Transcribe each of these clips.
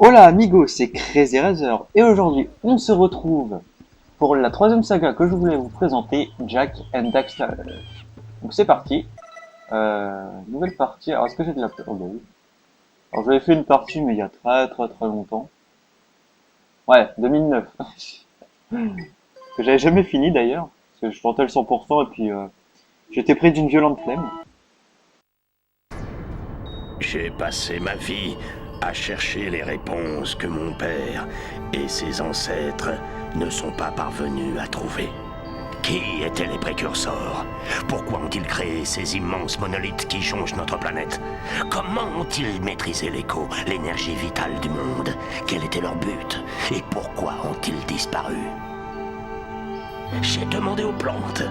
Hola amigos, c'est Crazy Razer et aujourd'hui on se retrouve pour la troisième saga que je voulais vous présenter, Jak and Daxter. Donc c'est parti, nouvelle partie. Alors est-ce que j'ai de la... Oh bah oui. Alors j'avais fait une partie mais il y a très longtemps. Ouais, 2009. Que j'avais jamais fini d'ailleurs, parce que je tentais le 100% et puis j'étais pris d'une violente flemme. J'ai passé ma vie à chercher les réponses que mon père et ses ancêtres ne sont pas parvenus à trouver. Qui étaient les précurseurs? Pourquoi ont-ils créé ces immenses monolithes qui jonchent notre planète? Comment ont-ils maîtrisé l'écho, l'énergie vitale du monde? Quel était leur but? Et pourquoi ont-ils disparu? J'ai demandé aux plantes,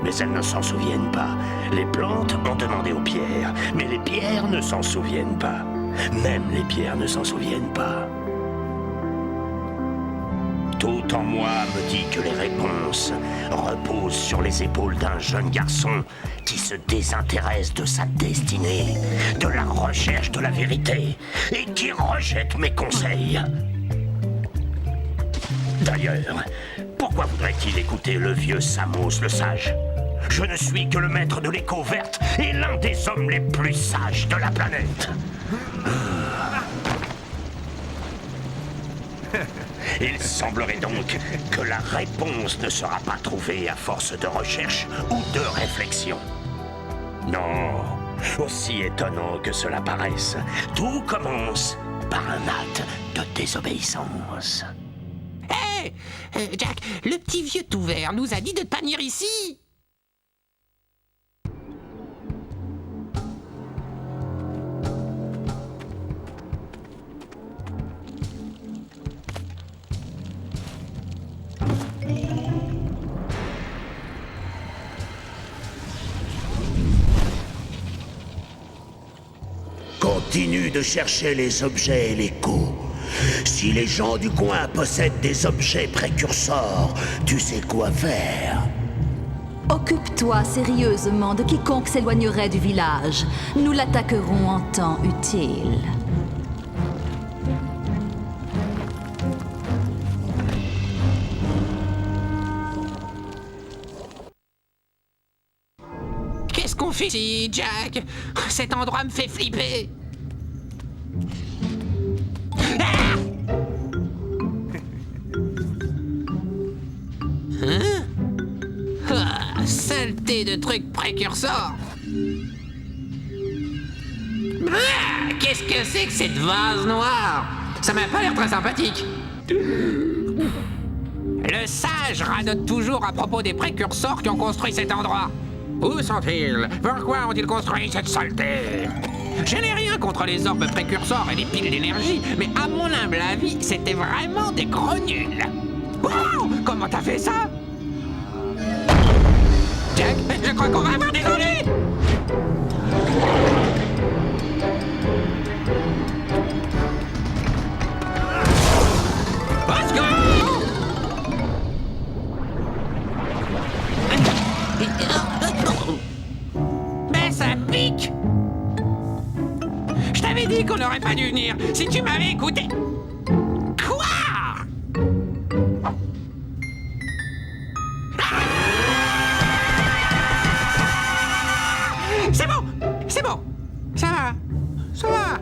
mais elles ne s'en souviennent pas. Les plantes ont demandé aux pierres, mais les pierres ne s'en souviennent pas. Même les pierres ne s'en souviennent pas. Tout en moi me dit que les réponses reposent sur les épaules d'un jeune garçon qui se désintéresse de sa destinée, de la recherche de la vérité, et qui rejette mes conseils. D'ailleurs, pourquoi voudrait-il écouter le vieux Samos le sage? Je ne suis que le maître de l'écho verte et l'un des hommes les plus sages de la planète. Il semblerait donc que la réponse ne sera pas trouvée à force de recherche ou de réflexion. Non, aussi étonnant que cela paraisse, tout commence par un acte de désobéissance. Hé Jack, le petit vieux tout vert nous a dit de ne pas venir ici. Continue de chercher les objets et l'écho. Si les gens du coin possèdent des objets précurseurs, tu sais quoi faire. Occupe-toi sérieusement de quiconque s'éloignerait du village. Nous l'attaquerons en temps utile. Qu'est-ce qu'on fait ici, Jack? Cet endroit me fait flipper. Hein? Ah, saleté de trucs précurseurs. Ah, qu'est-ce que c'est que cette vase noire? Ça m'a pas l'air très sympathique. Le sage radote toujours à propos des précurseurs qui ont construit cet endroit. Où sont-ils? Pourquoi ont-ils construit cette saleté? Je n'ai rien contre les orbes précurseurs et les piles d'énergie, mais à mon humble avis, c'était vraiment des gros nuls. Wow! Comment t'as fait ça? Jack, je crois qu'on va avoir des ennuis! Au secours! Mais ça pique! Je t'avais dit qu'on n'aurait pas dû venir si tu m'avais écouté. Quoi? C'est bon! C'est bon! Ça va! Ça va!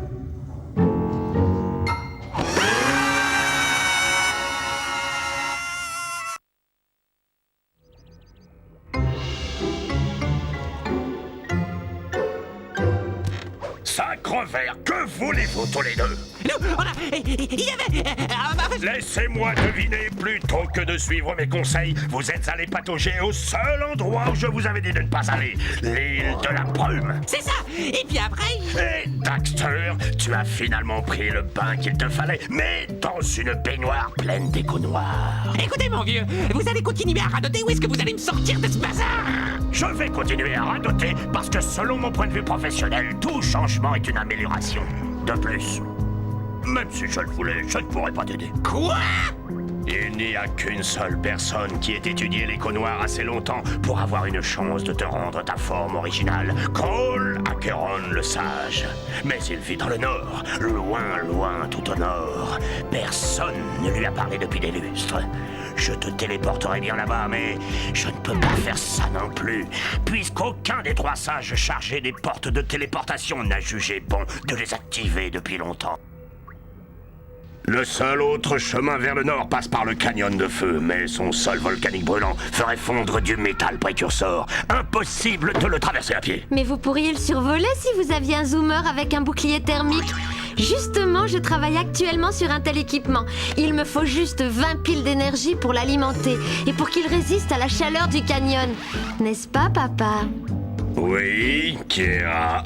Sacre vert, que voulez-vous tous les deux? Nous, on a... Il y avait... Laissez-moi deviner plutôt que de suivre mes conseils. Vous êtes allé patauger au seul endroit où je vous avais dit de ne pas aller. L'île de la brume. C'est ça! Et puis après... Et Daxter, tu as finalement pris le bain qu'il te fallait, mais dans une baignoire pleine d'échos noirs. Écoutez, mon vieux, vous allez continuer à radoter ou est-ce que vous allez me sortir de ce bazar? Je vais continuer à radoter parce que selon mon point de vue professionnel, tout changement est une amélioration. De plus, même si je le voulais, je ne pourrais pas t'aider. Quoi? Il Il n'y a qu'une seule personne qui ait étudié l'écho noir assez longtemps pour avoir une chance de te rendre ta forme originale. Cole Acheron le sage. Mais il vit dans le nord, loin, loin, tout au nord. Personne ne lui a parlé depuis des lustres. Je te téléporterai bien là-bas, mais je ne peux pas faire ça non plus, puisqu'aucun des 3 sages chargés des portes de téléportation n'a jugé bon de les activer depuis longtemps. Le seul autre chemin vers le nord passe par le canyon de feu, mais son sol volcanique brûlant ferait fondre du métal précurseur. Impossible de le traverser à pied. Mais vous pourriez le survoler si vous aviez un zoomer avec un bouclier thermique. Justement, je travaille actuellement sur un tel équipement. Il me faut juste 20 piles d'énergie pour l'alimenter et pour qu'il résiste à la chaleur du canyon. N'est-ce pas, papa? Oui, Kira.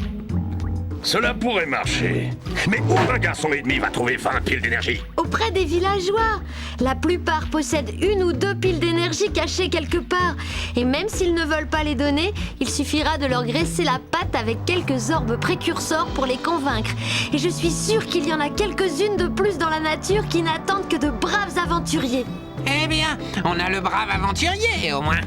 Cela pourrait marcher. Mais où un garçon et demi va trouver 20 piles d'énergie? Auprès des villageois. La plupart possèdent 1 ou 2 piles d'énergie cachées quelque part. Et même s'ils ne veulent pas les donner, il suffira de leur graisser la patte avec quelques orbes précurseurs pour les convaincre. Et je suis sûre qu'il y en a quelques-unes de plus dans la nature qui n'attendent que de braves aventuriers. Eh bien, on a le brave aventurier, au moins.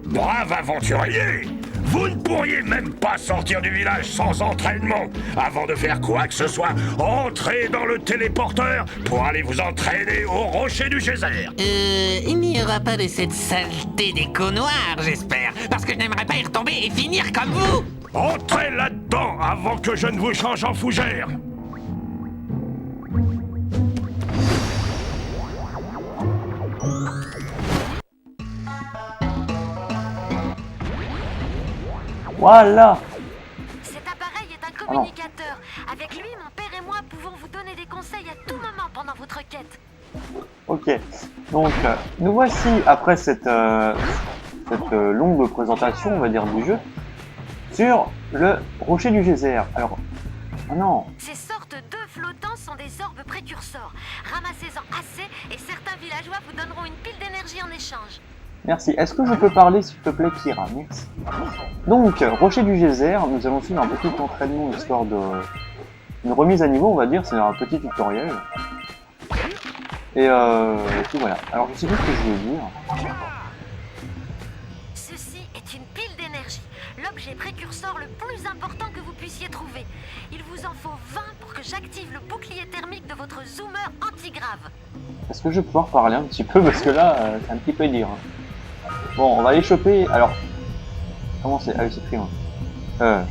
Brave aventurier! Vous ne pourriez même pas sortir du village sans entraînement. Avant de faire quoi que ce soit, entrez dans le téléporteur pour aller vous entraîner au rocher du geyser. Il n'y aura pas de cette saleté d'écho noir, j'espère. Parce que je n'aimerais pas y retomber et finir comme vous. Entrez là-dedans avant que je ne vous change en fougère. Voilà. Cet appareil est un communicateur. Avec lui, mon père et moi pouvons vous donner des conseils à tout moment pendant votre quête. Ok. Donc, nous voici après cette longue présentation, on va dire, du jeu, sur le rocher du geyser. Alors, oh non. Ces sortes d'œufs flottants sont des orbes précurseurs. Ramassez-en assez et certains villageois vous donneront une pile d'énergie en échange. Merci. Est-ce que je peux parler, s'il te plaît, Kira? Merci. Donc, rocher du geyser, nous allons suivre un petit entraînement, histoire de... une remise à niveau, on va dire, c'est un petit tutoriel. Et puis voilà. Alors, je sais plus ce que je voulais dire. Ceci est une pile d'énergie, l'objet précurseur le plus important que vous puissiez trouver. Il vous en faut 20 pour que j'active le bouclier thermique de votre zoomer antigrave. Est-ce que je vais pouvoir parler un petit peu? Parce que là, c'est un petit peu dur. Bon, on va aller choper... Alors, comment c'est? Ah oui, c'est Crayon.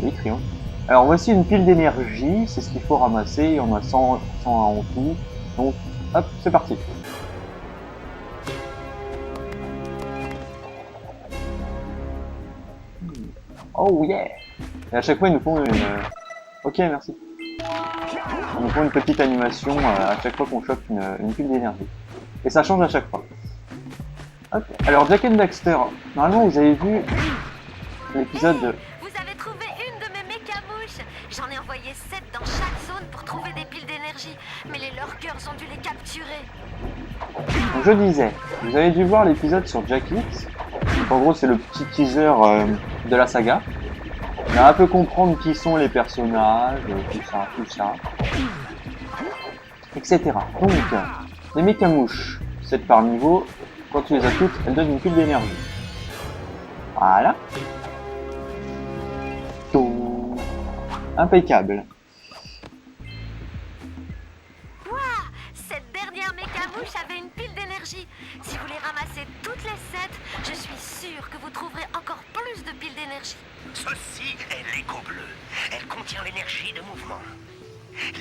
Oui, Crayon. Alors, voici une pile d'énergie. C'est ce qu'il faut ramasser. Il y en a 100 en tout. Donc, hop, c'est parti. Oh yeah! Et à chaque fois, ils nous font une... Ok, merci. Ils nous font une petite animation à chaque fois qu'on chope une pile d'énergie. Et ça change à chaque fois. Hop. Alors, Jak and Daxter, normalement vous avez vu l'épisode... Vous avez trouvé une de mes mécamouches. J'en ai envoyé 7 dans chaque zone pour trouver des piles d'énergie. Mais les lurkers ont dû les capturer. Donc, je disais, vous avez dû voir l'épisode sur Jak X. En gros, c'est le petit teaser de la saga. On va un peu comprendre qui sont les personnages, tout ça, etc. Donc, les mécamouches, 7 par niveau, quand tu les as toutes, elles donnent une pile d'énergie. Voilà. Tout. Impeccable. Waouh! Cette dernière mécamouche avait une pile d'énergie. Si vous les ramassez toutes les 7, je suis sûre que vous trouverez encore plus de piles d'énergie. Ceci est l'écho bleu. Elle contient l'énergie de mouvement.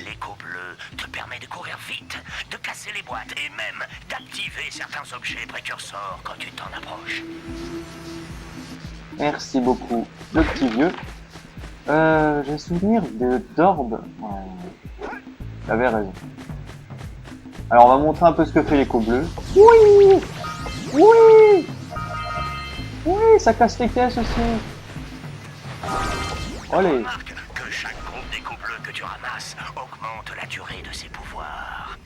L'écho bleu te permet de courir vite, de casser les boîtes et même d'activer certains objets précurseurs quand tu t'en approches. Merci beaucoup, le petit vieux. J'ai un souvenir d'orbe. Ouais. J'avais raison. Alors on va montrer un peu ce que fait l'écho bleu. Oui! Oui! Oui, ça casse les caisses aussi. Allez. Remarque que chaque groupe d'écho bleu que tu ramasses augmente la durée de ses pouvoirs.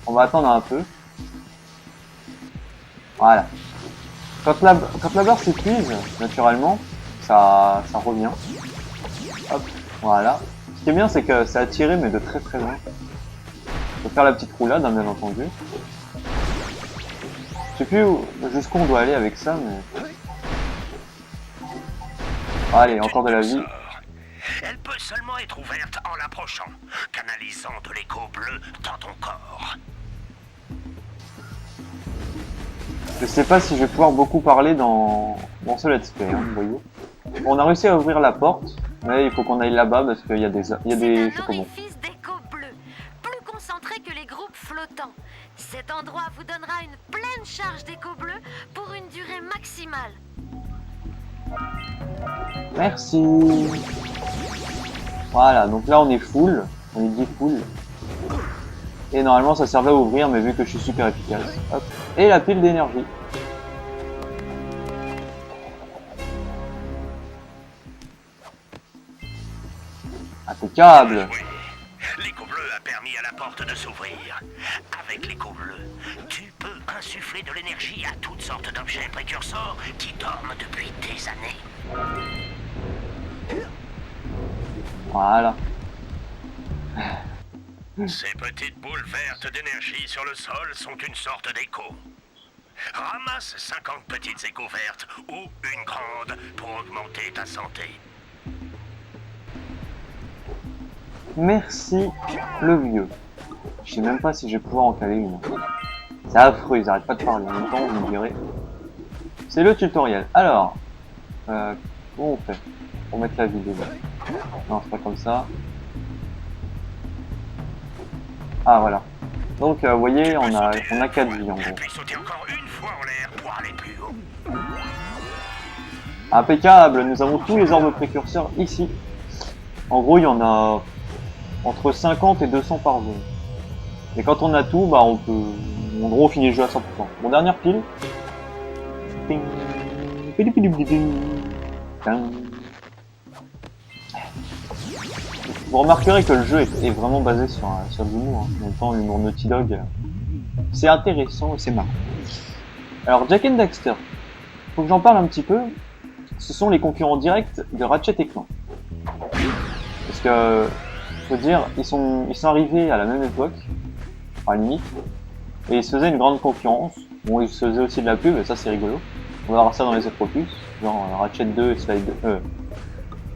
On va attendre un peu. Voilà. Quand la barre s'épuise, naturellement, ça revient. Hop, voilà. Ce qui est bien, c'est que c'est attiré, mais de très très loin. On peut faire la petite roulade, hein, bien entendu. Je sais plus jusqu'où on doit aller avec ça, mais... Allez, encore de la vie. Elle peut seulement être ouverte en l'approchant, canalisant de l'écho bleu dans ton corps. Je sais pas si je vais pouvoir beaucoup parler dans ce let's play, hein, vous voyez. On a réussi à ouvrir la porte, mais il faut qu'on aille là-bas parce qu'il y a des... C'est un orifice d'écho bleu, plus concentré que les groupes flottants. Cet endroit vous donnera une pleine charge d'écho bleu pour une durée maximale. Merci. Voilà, donc là on est full, on est dit full. Et normalement ça servait à ouvrir, mais vu que je suis super efficace. Hop. Et la pile d'énergie. Impeccable. L'écho bleu a permis à la porte de s'ouvrir. Avec l'écho bleu, tu peux insuffler de l'énergie à toutes sortes d'objets précurseurs qui dorment depuis des années. Voilà. Ces petites boules vertes d'énergie sur le sol sont une sorte d'écho. Ramasse 50 petites échos vertes ou une grande pour augmenter ta santé. Merci le vieux. Je sais même pas si je vais pouvoir en caler une. C'est affreux, ils arrêtent pas de parler. En même temps, vous me direz. C'est le tutoriel. Alors, comment on fait pour mettre la vidéo? Non, c'est pas comme ça. Ah voilà. Donc, vous voyez, on a 4 vies en gros. Puis sauter encore une fois en l'air pour aller plus haut. Impeccable. Nous avons tous les orbes précurseurs ici. En gros, il y en a entre 50 et 200 par zone. Et quand on a tout, bah on peut... En gros, on finit le jeu à 100%. Bon, dernière pile. Ding. Vous remarquerez que le jeu est vraiment basé sur l'humour. Hein. En même temps, l'humour Naughty Dog, c'est intéressant et c'est marrant. Alors, Jak and Daxter. Faut que j'en parle un petit peu. Ce sont les concurrents directs de Ratchet et Clank. Parce que... faut dire, ils sont arrivés à la même époque, à la limite, et ils se faisaient une grande concurrence. Bon, ils se faisaient aussi de la pub, et ça c'est rigolo. On va voir ça dans les autres opus, genre Ratchet 2 et Slide 2,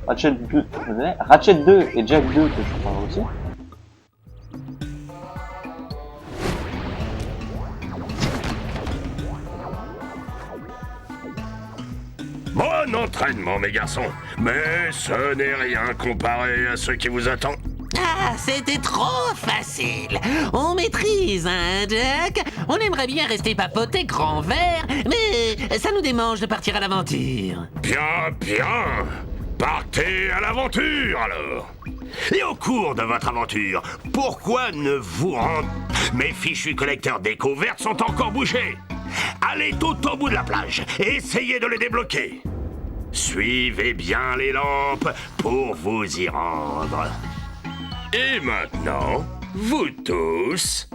Ratchet 2 et Jak 2 que je parle aussi. Bon entraînement, mes garçons, mais ce n'est rien comparé à ce qui vous attend. Ah, c'était trop facile. On maîtrise, hein, Jack? On aimerait bien rester papoté grand vert, mais ça nous démange de partir à l'aventure. Bien, bien. Partez à l'aventure, alors. Et au cours de votre aventure, pourquoi ne vous rendez... Mes fichus collecteurs d'échos vertes sont encore bouchés. Allez tout au bout de la plage et essayez de les débloquer. Suivez bien les lampes pour vous y rendre. Et maintenant, vous tous,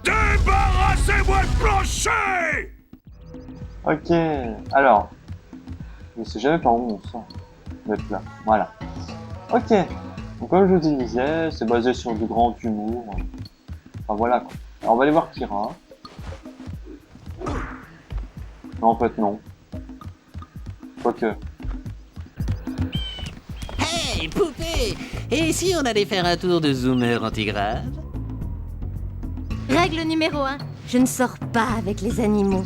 débarrassez-moi de plancher! Ok, alors, je sais jamais par où on sort d'être là, voilà. Ok, donc comme je vous disais, c'est basé sur du grand humour. Enfin voilà quoi. Alors on va aller voir Kira. Non, en fait non. Quoique. Hey, poupée! Et si on allait faire un tour de zoomer antigrave? Règle numéro 1, je ne sors pas avec les animaux.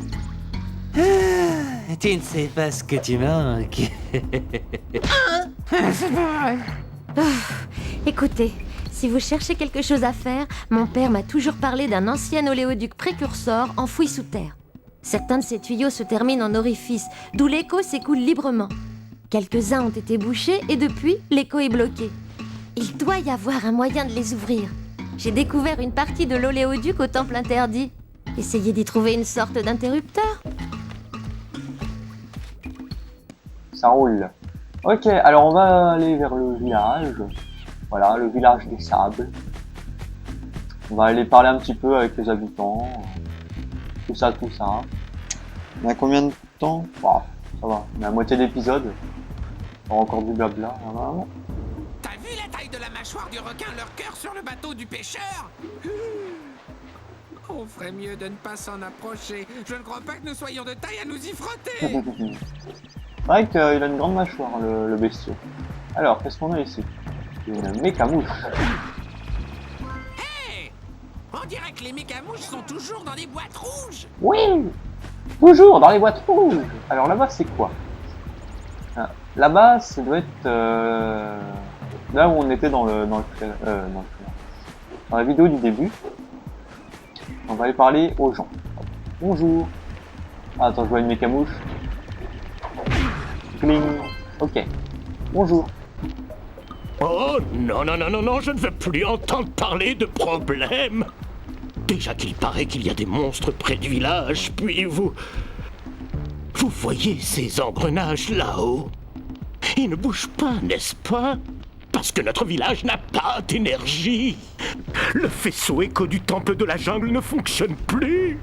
Ah, tu ne sais pas ce que tu manques. Écoutez, si vous cherchez quelque chose à faire, mon père m'a toujours parlé d'un ancien oléoduc précurseur enfoui sous terre. Certains de ces tuyaux se terminent en orifice, d'où l'écho s'écoule librement. Quelques-uns ont été bouchés et depuis, l'écho est bloqué. Il doit y avoir un moyen de les ouvrir. J'ai découvert une partie de l'oléoduc au temple interdit. Essayez d'y trouver une sorte d'interrupteur. Ça roule. Ok, alors on va aller vers le village. Voilà, le village des sables. On va aller parler un petit peu avec les habitants. Tout ça, tout ça. On a combien de temps? Oh, ça va, on a la moitié d'épisode. On a encore du blabla, normalement. T'as vu la taille de la machine mâchoires du requin leur cœur sur le bateau du pêcheur? On ferait mieux de ne pas s'en approcher. Je ne crois pas que nous soyons de taille à nous y frotter. C'est vrai qu'il a une grande mâchoire, le bestiau. Alors, qu'est-ce qu'on a ici? Une mécamouche. Hé! On dirait que les mécamouches sont toujours dans les boîtes rouges. Oui! Toujours dans les boîtes rouges. Alors là-bas, c'est quoi? Ah, là-bas, ça doit être là où on était dans la vidéo du début. On va aller parler aux gens. Bonjour. Ah, attends, je vois une mécamouche. Cling. Ok. Bonjour. Oh non, non, non, non, non, je ne veux plus entendre parler de problèmes. Déjà qu'il paraît qu'il y a des monstres près du village, puis vous voyez ces engrenages là-haut? Ils ne bougent pas, n'est-ce pas? Parce que notre village n'a pas d'énergie. Le faisceau écho du temple de la jungle ne fonctionne plus.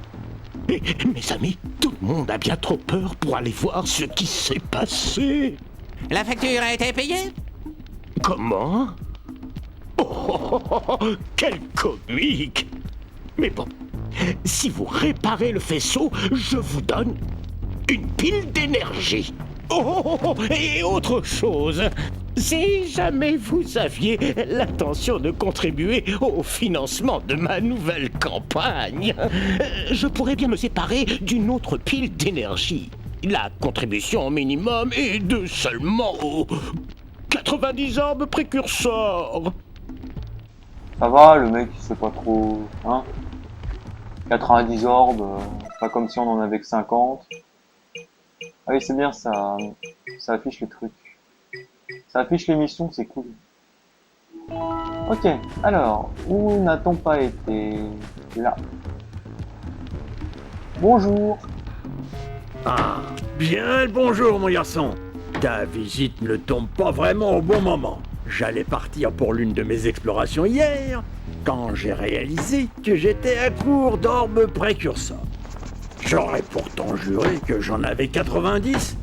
Et mes amis, tout le monde a bien trop peur pour aller voir ce qui s'est passé. La facture a été payée? Comment? Oh, quel comique! Mais bon, si vous réparez le faisceau, je vous donne une pile d'énergie. Oh, et autre chose, si jamais vous aviez l'intention de contribuer au financement de ma nouvelle campagne, je pourrais bien me séparer d'une autre pile d'énergie. La contribution minimum est de seulement 90 orbes précurseurs. Ça va, le mec, il sait pas trop, hein? 90 orbes, pas comme si on en avait que 50. Ah oui, c'est bien, ça affiche les trucs. Ça affiche les missions, c'est cool. Ok, alors, où n'a-t-on pas été? Là. Bonjour. Ah, bien le bonjour mon garçon. Ta visite ne tombe pas vraiment au bon moment. J'allais partir pour l'une de mes explorations hier, quand j'ai réalisé que j'étais à court d'orbes précurseurs. J'aurais pourtant juré que j'en avais 90,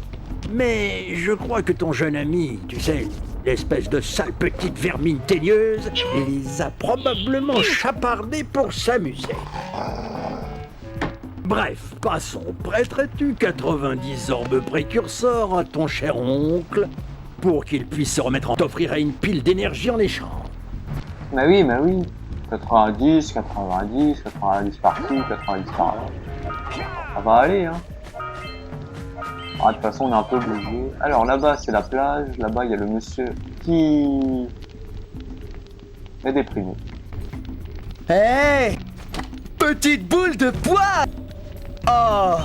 mais je crois que ton jeune ami, tu sais, l'espèce de sale petite vermine teigneuse, les a probablement chapardés pour s'amuser. Bref, passons. Prêterais-tu 90 orbes précurseurs à ton cher oncle pour qu'il puisse se remettre en t'offrirait une pile d'énergie en échange? Bah oui. 90 par-ci, 90 par-là. Ça va aller, hein. Ah, de toute façon, on est un peu obligé. Alors là-bas, c'est la plage. Là-bas, il y a le monsieur qui est déprimé. Hé! Petite boule de poids! Oh!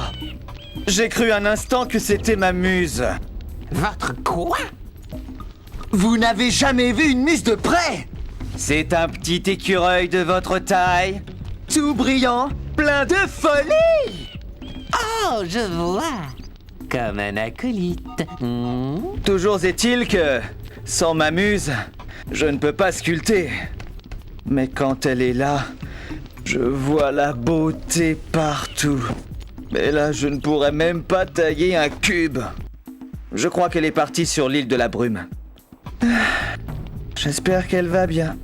J'ai cru un instant que c'était ma muse. Votre quoi? Vous n'avez jamais vu une muse de près? C'est un petit écureuil de votre taille, tout brillant, plein de folie! Oh, je vois. Comme un acolyte. Toujours est-il que, sans ma muse, je ne peux pas sculpter. Mais quand elle est là, je vois la beauté partout. Mais là, je ne pourrais même pas tailler un cube. Je crois qu'elle est partie sur l'île de la brume. J'espère qu'elle va bien.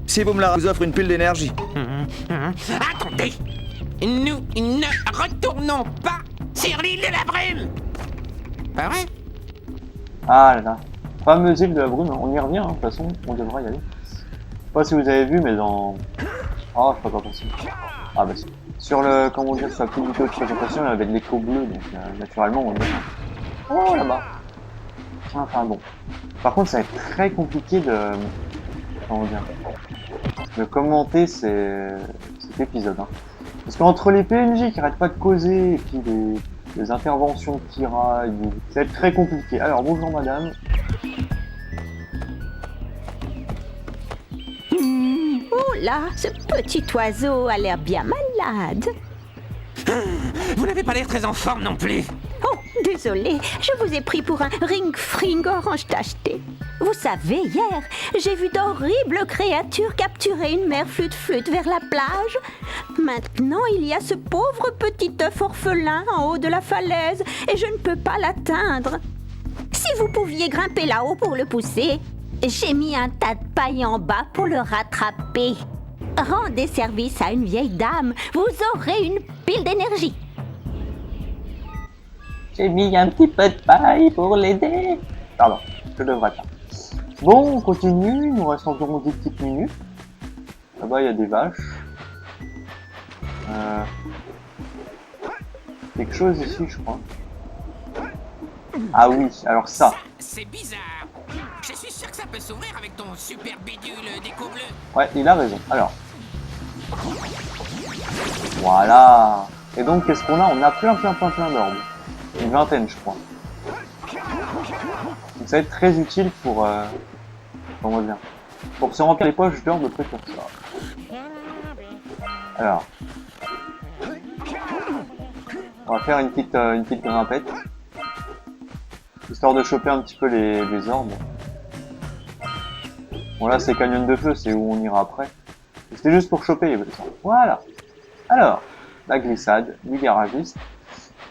Si vous me la vous offre une pile d'énergie. Attendez! Nous ne retournons pas sur l'île de la brume! Pas vrai? Ah là là. Fameuse île de la brume, on y revient, hein, de toute façon, on devra y aller. Je sais pas si vous avez vu, mais dans... Oh, je sais pas quoi penser. Ah bah si. Sur le, comment dire, sur la petite vidéo de présentation, il y avait de l'écho bleu, donc naturellement on est... Oh là-bas. Tiens, enfin bon. Par contre, ça va être très compliqué de... Comment dire, de commenter cet épisode, hein. Parce qu'entre les PNJ qui arrêtent pas de causer, et puis les interventions de tiraille, ça va être très compliqué. Alors, bonjour madame. Oh là, ce petit oiseau a l'air bien malade. Vous n'avez pas l'air très en forme non plus. Oh, désolé, je vous ai pris pour un ring-fring orange tacheté. Vous savez, hier, j'ai vu d'horribles créatures capturer une mère flûte-flûte vers la plage. Maintenant, il y a ce pauvre petit œuf orphelin en haut de la falaise et je ne peux pas l'atteindre. Si vous pouviez grimper là-haut pour le pousser. J'ai mis un tas de paille en bas pour le rattraper. Rendez service à une vieille dame, vous aurez une pile d'énergie. J'ai mis un petit peu de paille pour l'aider. Pardon, je devrais pas. Bon, on continue, il nous reste environ 10 petites minutes. Là-bas, il y a des vaches. Quelque chose ici, je crois. Ah oui, alors ça. C'est bizarre. Je suis sûr que ça peut s'ouvrir avec ton super bidule déco bleu. Ouais, il a raison. Alors. Voilà. Et donc, qu'est-ce qu'on a? On a plein d'orbes. Une vingtaine, je crois. Donc, ça va être très utile pour... comment dire, pour se remplir les poches d'orbes précurseurs. Alors. On va faire une petite grimpette. Histoire de choper un petit peu les orbes. Bon là c'est canyon de feu, c'est où on ira après. C'était juste pour choper les orbes. Voilà. Alors, la glissade, du garagiste.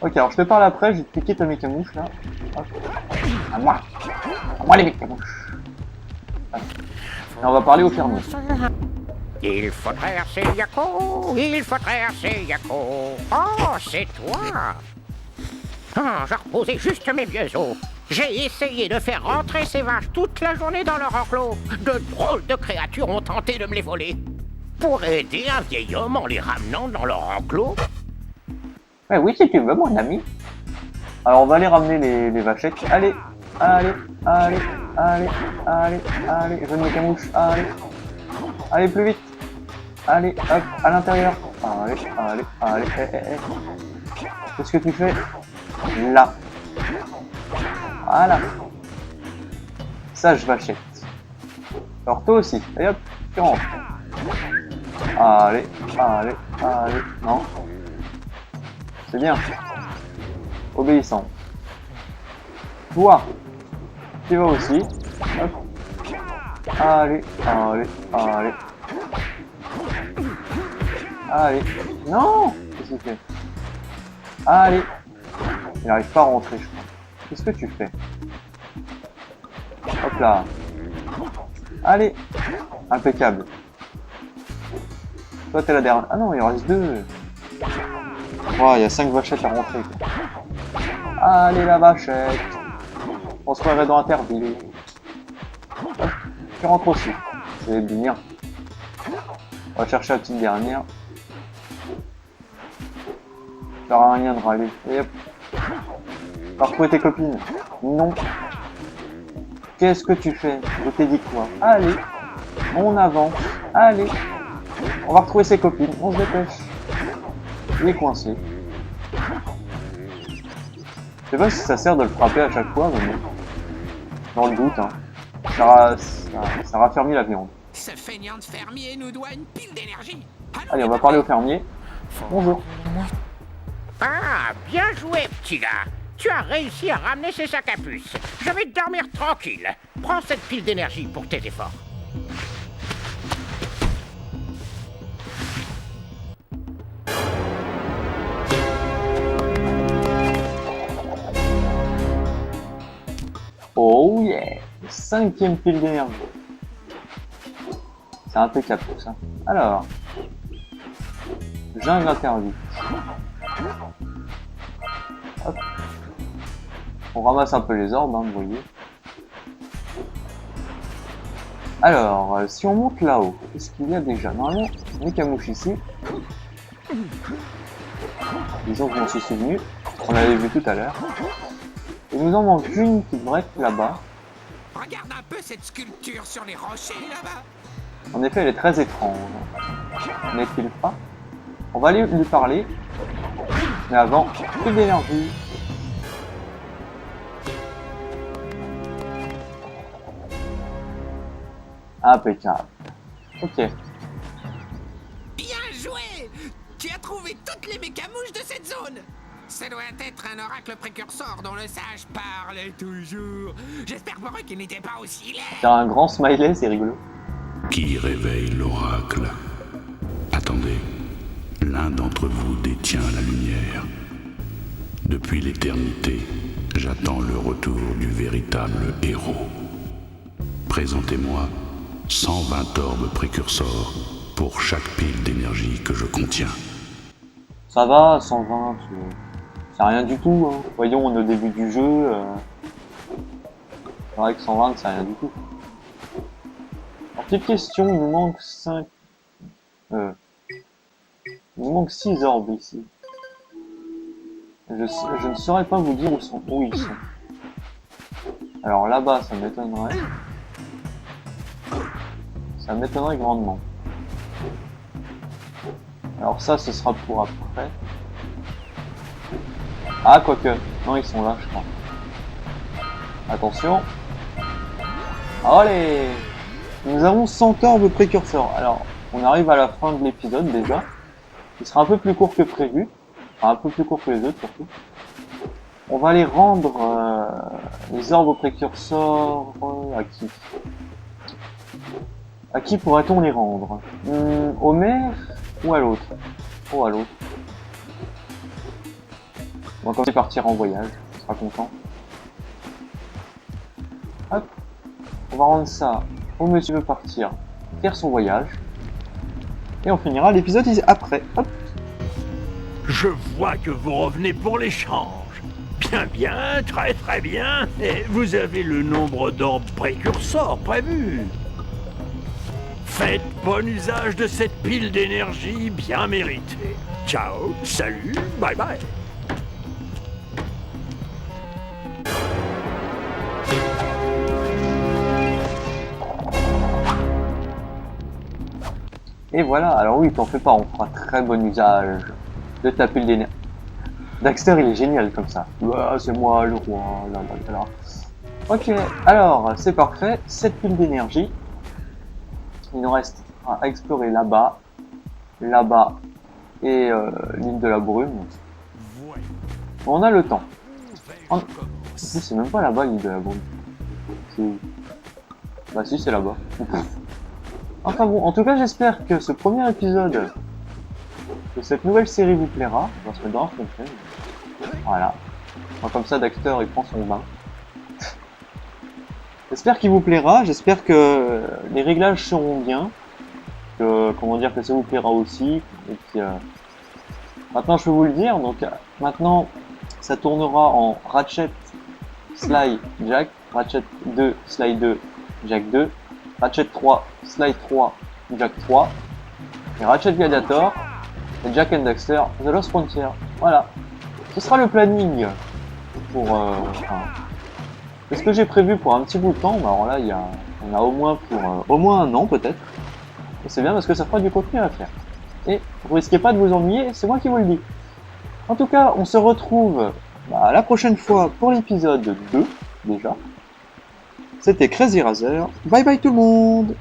Ok, alors je te parle après, je vais te piquer ta mécamouche là. Hop. À moi les mécamouches. Et on va parler au fermier. Il faudrait assez Yako, il faudrait assez Yako. Oh, c'est toi. Ah, j'ai reposé juste mes vieux os. J'ai essayé de faire rentrer ces vaches toute la journée dans leur enclos. De drôles de créatures ont tenté de me les voler. Pour aider un vieil homme en les ramenant dans leur enclos. Ouais, oui, si tu veux, mon ami. Alors, on va aller ramener les vachettes. Allez, allez, allez, allez, allez, allez. Je veux une mécamouche. Allez. Allez, plus vite. Allez, hop, à l'intérieur. Allez, allez, allez, Qu'est-ce que tu fais? Là. Voilà. Sage vachette. Alors toi aussi. Et hop, tu rentres. Allez, allez, allez. Non. C'est bien. Obéissant. Toi. Tu vas aussi. Hop. Allez, allez, allez. Allez. Non! Qu'est-ce qu'il fait? Allez. Il n'arrive pas à rentrer, je crois. Qu'est-ce que tu fais? Hop là. Allez. Impeccable. Toi, t'es la dernière. Ah non, il en reste 2. Oh, il y a 5 vachettes à rentrer, quoi. Allez, la vachette. On se croirait dans Interville. Hop. Tu rentres aussi. C'est bien. On va chercher la petite dernière. Ça sert à rien de râler. Et hop. Va retrouver tes copines. Non. Qu'est-ce que tu fais? Je t'ai dit quoi? Allez. On avance. Allez. On va retrouver ses copines. On se dépêche. Il est coincé. Je sais pas si ça sert de le frapper à chaque fois, mais bon. Dans le doute, hein. Ça raffermit la viande. Ce feignant de fermier nous doit une pile d'énergie. Allez, on va parler au fermier. Bonjour. Ah, bien joué, petit gars. Tu as réussi à ramener ces sacs à puces. Je vais dormir tranquille. Prends cette pile d'énergie pour tes efforts. Oh yeah! 5e pile d'énergie. C'est impeccable tout ça. Alors, jungle interdite. Hop. On ramasse un peu les orbes, hein, vous voyez. Alors, si on monte là-haut, qu'est-ce qu'il y a déjà? Normalement, une camouche ici. Disons que je m'en suis souvenu. On l'avait vu tout à l'heure. Il nous en manque une qui devrait être là-bas. Regarde un peu cette sculpture sur les rochers là-bas. En effet, elle est très étrange. N'est-il pas? On va aller lui parler. Mais avant, plus d'énergie. Impeccable. Ok. Bien joué! Tu as trouvé toutes les mécamouches de cette zone. Ça doit être un oracle précurseur dont le sage parle toujours. J'espère pour eux qu'il n'était pas aussi laid. T'as un grand smiley, c'est rigolo. Qui réveille l'oracle? Attendez, l'un d'entre vous détient la lumière. Depuis l'éternité, j'attends le retour du véritable héros. Présentez-moi 120 orbes précurseurs pour chaque pile d'énergie que je contiens. Ça va, 120, c'est rien du tout. Hein. Voyons, on est au début du jeu. C'est vrai que 120, c'est rien du tout. Alors, petite question, il nous manque 5... il nous manque 6 orbes ici. Je ne saurais pas vous dire où ils sont. Alors là-bas, ça m'étonnerait. Ça m'étonnerait grandement. Alors ça, ce sera pour après. Ah, quoique. Non, ils sont là, je crois. Attention. Allez! Nous avons 100 orbes précurseurs. Alors, on arrive à la fin de l'épisode déjà. Il sera un peu plus court que prévu. Enfin, un peu plus court que les autres surtout. On va les rendre les orbes précurseurs à qui? À qui pourrait-on les rendre? Au maire ou à l'autre? Oh, à l'autre. On va commencer partir en voyage, on sera content. Hop. On va rendre ça au monsieur veut partir, faire son voyage. Et on finira l'épisode après. Hop. Je vois que vous revenez pour l'échange. Bien, bien, très très bien. Et vous avez le nombre d'orbes précurseurs prévu. Faites bon usage de cette pile d'énergie bien méritée. Ciao, salut, bye bye. Et voilà, alors oui, t'en fais pas, on fera très bon usage de ta pile d'énergie. Daxter, il est génial comme ça. Ouais, c'est moi le roi, là. Ok, alors, c'est parfait. Cette pile d'énergie. Il nous reste à explorer là-bas, et l'île de la brume. On a le temps. C'est même pas là-bas l'île de la brume. Bah si, c'est là-bas. Enfin bon, en tout cas, j'espère que ce premier épisode de cette nouvelle série vous plaira. On va se mettre dans la fontaine. Voilà. Enfin, comme ça, Daxter, il prend son bain. J'espère qu'il vous plaira. J'espère que les réglages seront bien. Que, comment dire, que ça vous plaira aussi. Et puis, maintenant, je peux vous le dire. Donc, maintenant, ça tournera en Ratchet, Sly, Jack. Ratchet 2, Sly 2, Jack 2. Ratchet 3, Sly 3, Jack 3, et Ratchet Gladiator, et Jack and Daxter, The Lost Frontier. Voilà. Ce sera le planning pour... c'est ce que j'ai prévu pour un petit bout de temps. Bah alors là, on a au moins pour au moins un an peut-être. Et c'est bien parce que ça fera du contenu à faire. Et vous risquez pas de vous ennuyer, c'est moi qui vous le dis. En tout cas, on se retrouve la prochaine fois pour l'épisode 2, déjà. C'était Crazy Razer. Bye bye tout le monde!